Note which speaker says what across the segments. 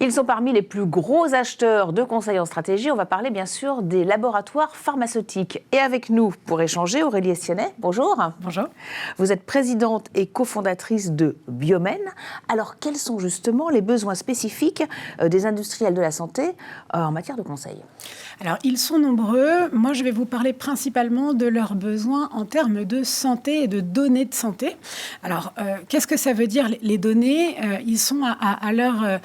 Speaker 1: Ils sont parmi les plus gros acheteurs de conseils en stratégie. On va parler bien sûr des laboratoires pharmaceutiques. Et avec nous, pour échanger, Aurélie Estiennet, bonjour.
Speaker 2: Bonjour.
Speaker 1: Vous êtes présidente et cofondatrice de Biomène. Alors, quels sont justement les besoins spécifiques des industriels de la santé en matière de conseil ?
Speaker 2: Alors, ils sont nombreux. Moi, je vais vous parler principalement de leurs besoins en termes de santé et de données de santé. Alors, qu'est-ce que ça veut dire, les données ? Ils sont à leur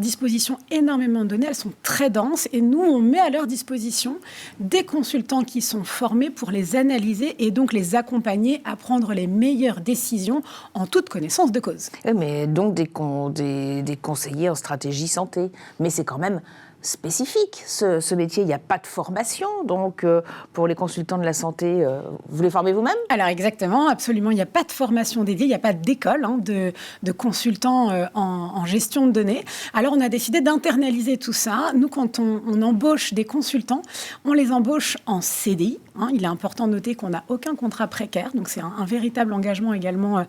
Speaker 2: disposition énormément de données. Elles sont très denses. Et nous, on met à leur disposition des consultants qui sont formés pour les analyser et donc les accompagner à prendre les meilleures décisions en toute connaissance de cause.
Speaker 1: Mais donc des conseillers en stratégie santé. Mais c'est quand même spécifique, ce métier. Il n'y a pas de formation, donc pour les consultants de la santé, vous les formez vous-même ?
Speaker 2: Alors exactement, absolument, il n'y a pas de formation dédiée, il n'y a pas d'école de consultants en gestion de données. Alors on a décidé d'internaliser tout ça. Nous, quand on embauche des consultants, on les embauche en CDI. Il est important de noter qu'on n'a aucun contrat précaire, donc c'est un véritable engagement également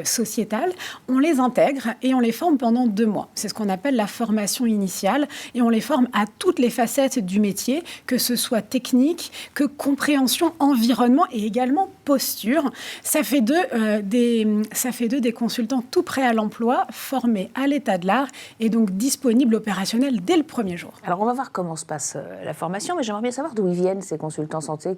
Speaker 2: sociétal. On les intègre et on les forme pendant 2 mois. C'est ce qu'on appelle la formation initiale et on les forme à toutes les facettes du métier, que ce soit technique, que compréhension, environnement et également posture. Ça fait d'eux des consultants tout prêts à l'emploi, formés à l'état de l'art et donc disponibles opérationnels dès le premier jour.
Speaker 1: Alors on va voir comment se passe la formation, mais j'aimerais bien savoir d'où ils viennent ces consultants santé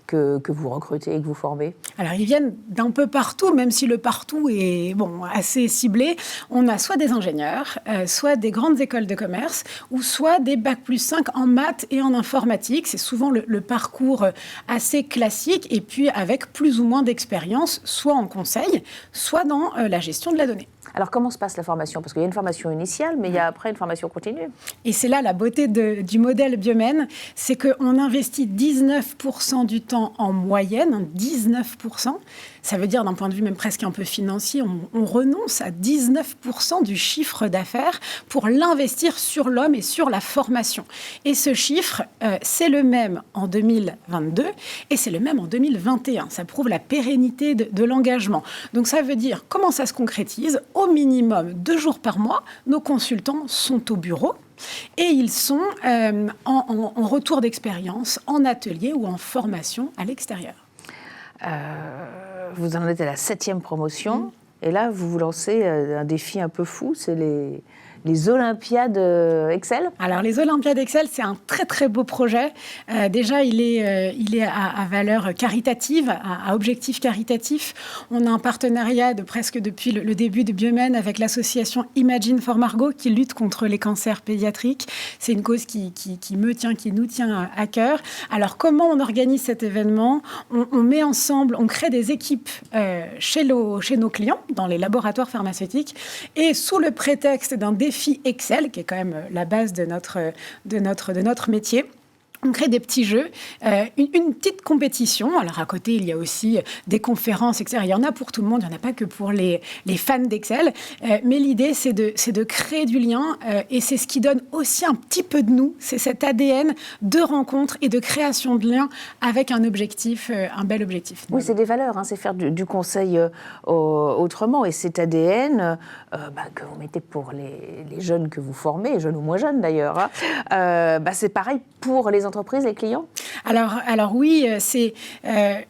Speaker 1: que vous recrutez et que vous formez.
Speaker 2: Alors ils viennent d'un peu partout, même si le partout est assez ciblé. On a soit des ingénieurs, soit des grandes écoles de commerce, ou soit des Bac+5 en maths et en informatique. C'est souvent le parcours assez classique, et puis avec plus ou moins d'expérience, soit en conseil, soit dans la gestion de la donnée.
Speaker 1: Alors, comment se passe la formation ? Parce qu'il y a une formation initiale, mais il y a après une formation continue.
Speaker 2: Et c'est là la beauté du modèle Biomène, c'est qu'on investit 19% du temps en moyenne, 19%. Ça veut dire, d'un point de vue même presque un peu financier, on renonce à 19% du chiffre d'affaires pour l'investir sur l'homme et sur la formation. Et ce chiffre, c'est le même en 2022 et c'est le même en 2021. Ça prouve la pérennité de l'engagement. Donc ça veut dire, comment ça se concrétise ? Au minimum 2 jours par mois, nos consultants sont au bureau. Et ils sont en retour d'expérience, en atelier ou en formation à l'extérieur.
Speaker 1: Vous en êtes à la 7e promotion. Et là, vous vous lancez un défi un peu fou, c'est les Olympiades Excel.
Speaker 2: Alors, les Olympiades Excel, c'est un très, très beau projet. Déjà, il est à valeur caritative, à objectif caritatif. On a un partenariat presque depuis le début de Biomène avec l'association Imagine for Margot qui lutte contre les cancers pédiatriques. C'est une cause qui nous tient à cœur. Alors, comment on organise cet événement ? On met ensemble, on crée des équipes chez nos clients, dans les laboratoires pharmaceutiques, et sous le prétexte d'un défi Excel, qui est quand même la base de notre métier. On crée des petits jeux, une petite compétition. Alors, à côté, il y a aussi des conférences, etc. Il y en a pour tout le monde, il n'y en a pas que pour les fans d'Excel. Mais l'idée, c'est de créer du lien et c'est ce qui donne aussi un petit peu de nous. C'est cet ADN de rencontre et de création de liens avec un objectif, un bel objectif.
Speaker 1: Oui, c'est des valeurs, c'est faire du conseil autrement. Et cet ADN que vous mettez pour les jeunes que vous formez, jeunes ou moins jeunes d'ailleurs, c'est pareil pour les entreprises, les clients ?
Speaker 2: Alors oui, c'est... De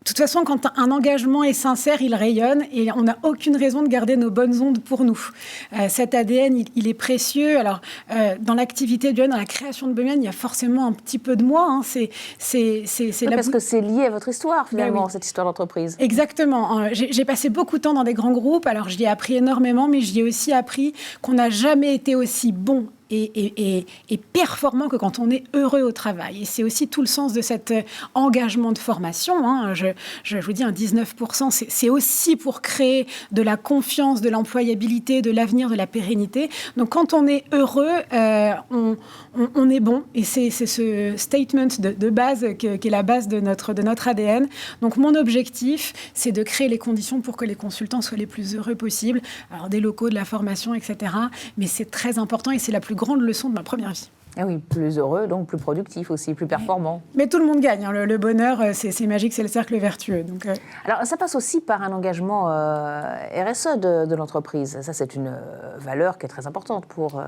Speaker 2: toute façon, quand un engagement est sincère, il rayonne et on n'a aucune raison de garder nos bonnes ondes pour nous. Cet ADN, il est précieux. Alors, dans l'activité de Biomène, dans la création de Biomène, il y a forcément un petit peu de moi.
Speaker 1: Parce que c'est lié à votre histoire, finalement, cette histoire d'entreprise.
Speaker 2: Exactement. J'ai passé beaucoup de temps dans des grands groupes. Alors, j'y ai appris énormément, mais j'y ai aussi appris qu'on n'a jamais été aussi bon et performant que quand on est heureux au travail. Et c'est aussi tout le sens de cet engagement de formation. Je vous dis, 19%, c'est aussi pour créer de la confiance, de l'employabilité, de l'avenir, de la pérennité. Donc, quand on est heureux, on est bon. Et c'est ce statement de base qui est la base de notre ADN. Donc, mon objectif, c'est de créer les conditions pour que les consultants soient les plus heureux possibles. Alors, des locaux, de la formation, etc. Mais c'est très important et c'est la plus grande leçon de ma première vie.
Speaker 1: Ah oui, plus heureux, donc plus productif aussi, plus performant.
Speaker 2: Mais tout le monde gagne, hein. Le bonheur, c'est magique, c'est le cercle vertueux. Donc,
Speaker 1: Alors, ça passe aussi par un engagement RSE de l'entreprise. Ça, c'est une valeur qui est très importante pour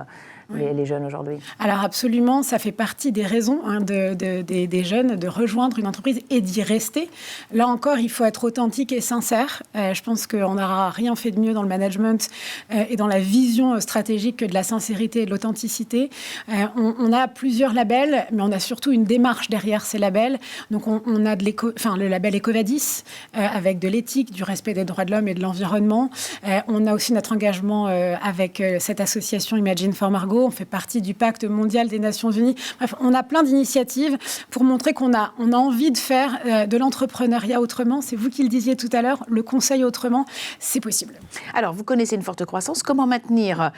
Speaker 1: les jeunes aujourd'hui.
Speaker 2: Alors absolument, ça fait partie des raisons des jeunes de rejoindre une entreprise et d'y rester. Là encore, il faut être authentique et sincère. Je pense qu'on n'aura rien fait de mieux dans le management et dans la vision stratégique que de la sincérité et de l'authenticité. On a plusieurs labels, mais on a surtout une démarche derrière ces labels. Donc on a le label EcoVadis, avec de l'éthique, du respect des droits de l'homme et de l'environnement. On a aussi notre engagement avec cette association Imagine for Margot. On fait partie du pacte mondial des Nations Unies. Bref, on a plein d'initiatives pour montrer qu'on a envie de faire de l'entrepreneuriat autrement. C'est vous qui le disiez tout à l'heure, le conseil autrement, c'est possible.
Speaker 1: Alors, vous connaissez une forte croissance. Comment maintenir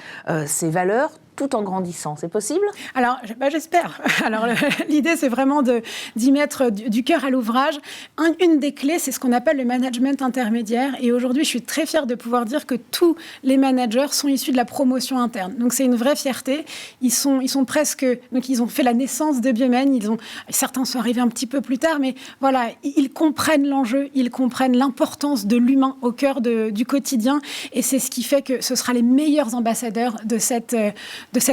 Speaker 1: ces valeurs tout en grandissant? C'est possible?
Speaker 2: Alors, j'espère. Alors, l'idée, c'est vraiment d'y mettre du cœur à l'ouvrage. Une des clés, c'est ce qu'on appelle le management intermédiaire. Et aujourd'hui, je suis très fière de pouvoir dire que tous les managers sont issus de la promotion interne. Donc, c'est une vraie fierté. Ils sont presque... Donc, ils ont fait la naissance de Biomène. Certains sont arrivés un petit peu plus tard, mais voilà, ils comprennent l'enjeu, ils comprennent l'importance de l'humain au cœur du quotidien. Et c'est ce qui fait que ce sera les meilleurs ambassadeurs de cet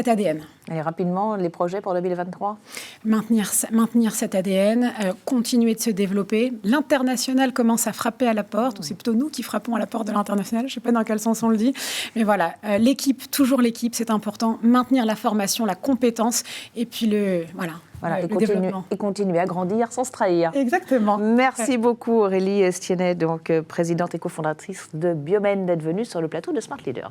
Speaker 2: ADN.
Speaker 1: Et rapidement, les projets pour 2023?
Speaker 2: Maintenir cet ADN, continuer de se développer. L'international commence à frapper à la porte, ou c'est plutôt nous qui frappons à la porte de l'international, je ne sais pas dans quel sens on le dit, mais voilà, l'équipe, toujours l'équipe, c'est important. Maintenir la formation, la compétence, et puis le
Speaker 1: continuer à grandir sans se trahir.
Speaker 2: Exactement.
Speaker 1: Merci beaucoup Aurélie Estiennet, donc présidente et cofondatrice de Biomène, d'être venue sur le plateau de Smart Leaders.